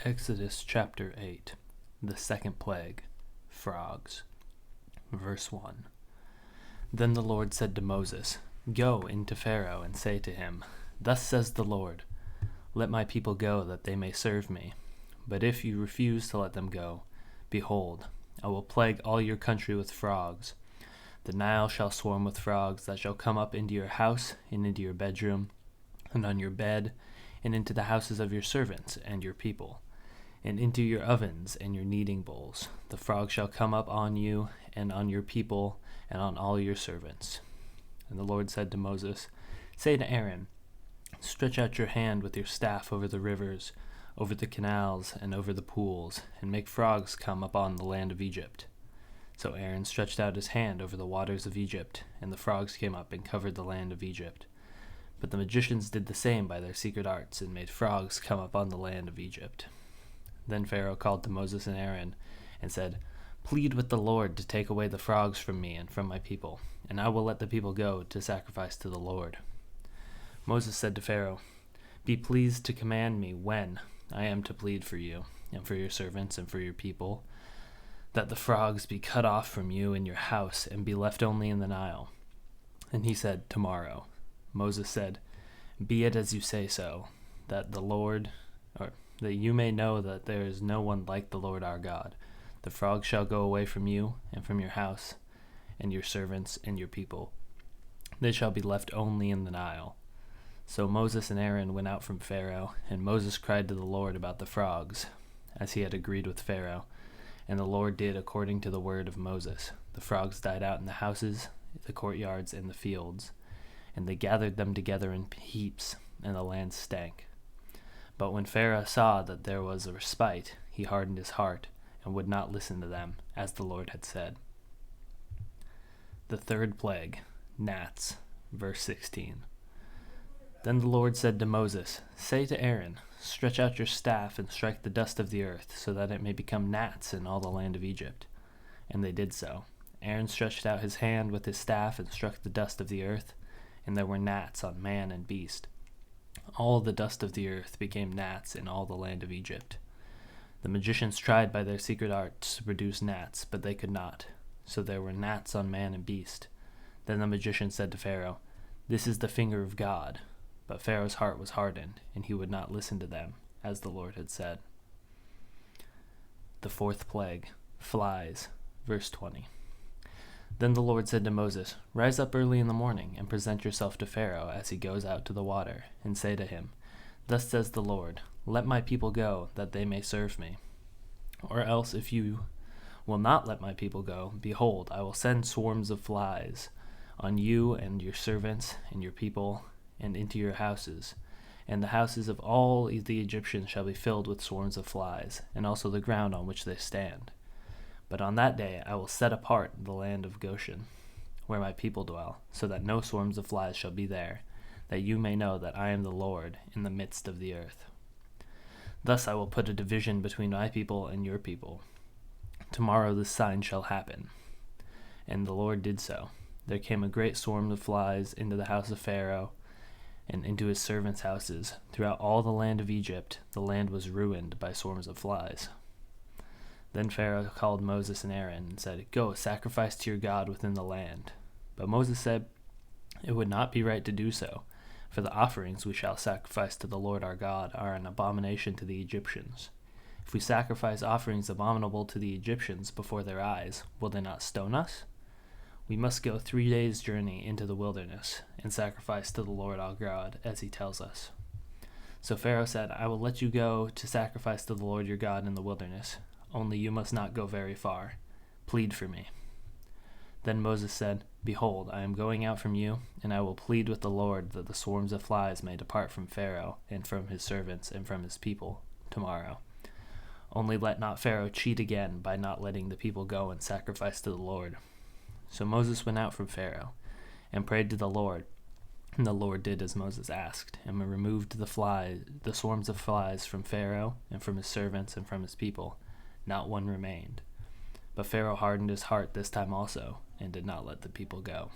Exodus chapter 8, the second plague, frogs. Verse 1. Then the Lord said to Moses, Go into Pharaoh and say to him, Thus says the Lord, Let my people go that they may serve me. But if you refuse to let them go, behold, I will plague all your country with frogs. The Nile shall swarm with frogs that shall come up into your house and into your bedroom and on your bed and into the houses of your servants and your people, and into your ovens and your kneading bowls. The frogs shall come up on you and on your people and on all your servants. And the Lord said to Moses, Say to Aaron, Stretch out your hand with your staff over the rivers, over the canals, and over the pools, and make frogs come up on the land of Egypt. So Aaron stretched out his hand over the waters of Egypt, and the frogs came up and covered the land of Egypt. But the magicians did the same by their secret arts, and made frogs come up on the land of Egypt. Then Pharaoh called to Moses and Aaron, and said, Plead with the Lord to take away the frogs from me and from my people, and I will let the people go to sacrifice to the Lord. Moses said to Pharaoh, Be pleased to command me when I am to plead for you, and for your servants, and for your people, that the frogs be cut off from you and your house, and be left only in the Nile. And he said, Tomorrow. Moses said, Be it as you say so, that that you may know that there is no one like the Lord our God. The frogs shall go away from you, and from your house, and your servants, and your people. They shall be left only in the Nile. So Moses and Aaron went out from Pharaoh, and Moses cried to the Lord about the frogs, as he had agreed with Pharaoh. And the Lord did according to the word of Moses. The frogs died out in the houses, the courtyards, and the fields, and they gathered them together in heaps, and the land stank. But when Pharaoh saw that there was a respite, he hardened his heart, and would not listen to them, as the Lord had said. The third plague, gnats, verse 16. Then the Lord said to Moses, Say to Aaron, Stretch out your staff and strike the dust of the earth, so that it may become gnats in all the land of Egypt. And they did so. Aaron stretched out his hand with his staff and struck the dust of the earth, and there were gnats on man and beast. All the dust of the earth became gnats in all the land of Egypt. The magicians tried by their secret arts to produce gnats, but they could not. So there were gnats on man and beast. Then the magician said to Pharaoh, This is the finger of God. But Pharaoh's heart was hardened, and he would not listen to them, as the Lord had said. The fourth plague, flies, verse 20. Then the Lord said to Moses, Rise up early in the morning, and present yourself to Pharaoh as he goes out to the water, and say to him, Thus says the Lord, Let my people go, that they may serve me. Or else, if you will not let my people go, behold, I will send swarms of flies on you and your servants and your people, and into your houses, and the houses of all the Egyptians shall be filled with swarms of flies, and also the ground on which they stand. But on that day I will set apart the land of Goshen, where my people dwell, so that no swarms of flies shall be there, that you may know that I am the Lord in the midst of the earth. Thus I will put a division between my people and your people. Tomorrow this sign shall happen. And the Lord did so. There came a great swarm of flies into the house of Pharaoh, and into his servants' houses. Throughout all the land of Egypt, the land was ruined by swarms of flies. Then Pharaoh called Moses and Aaron and said, Go, sacrifice to your God within the land. But Moses said, It would not be right to do so, for the offerings we shall sacrifice to the Lord our God are an abomination to the Egyptians. If we sacrifice offerings abominable to the Egyptians before their eyes, will they not stone us? We must go 3 days' journey into the wilderness, and sacrifice to the Lord our God, as he tells us. So Pharaoh said, I will let you go to sacrifice to the Lord your God in the wilderness, only you must not go very far. Plead for me. Then Moses said, Behold, I am going out from you, and I will plead with the Lord that the swarms of flies may depart from Pharaoh, and from his servants, and from his people, tomorrow. Only let not Pharaoh cheat again by not letting the people go and sacrifice to the Lord. So Moses went out from Pharaoh, and prayed to the Lord, and the Lord did as Moses asked, and removed the swarms of flies from Pharaoh, and from his servants, and from his people. Not one remained. But Pharaoh hardened his heart this time also, and did not let the people go.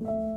you.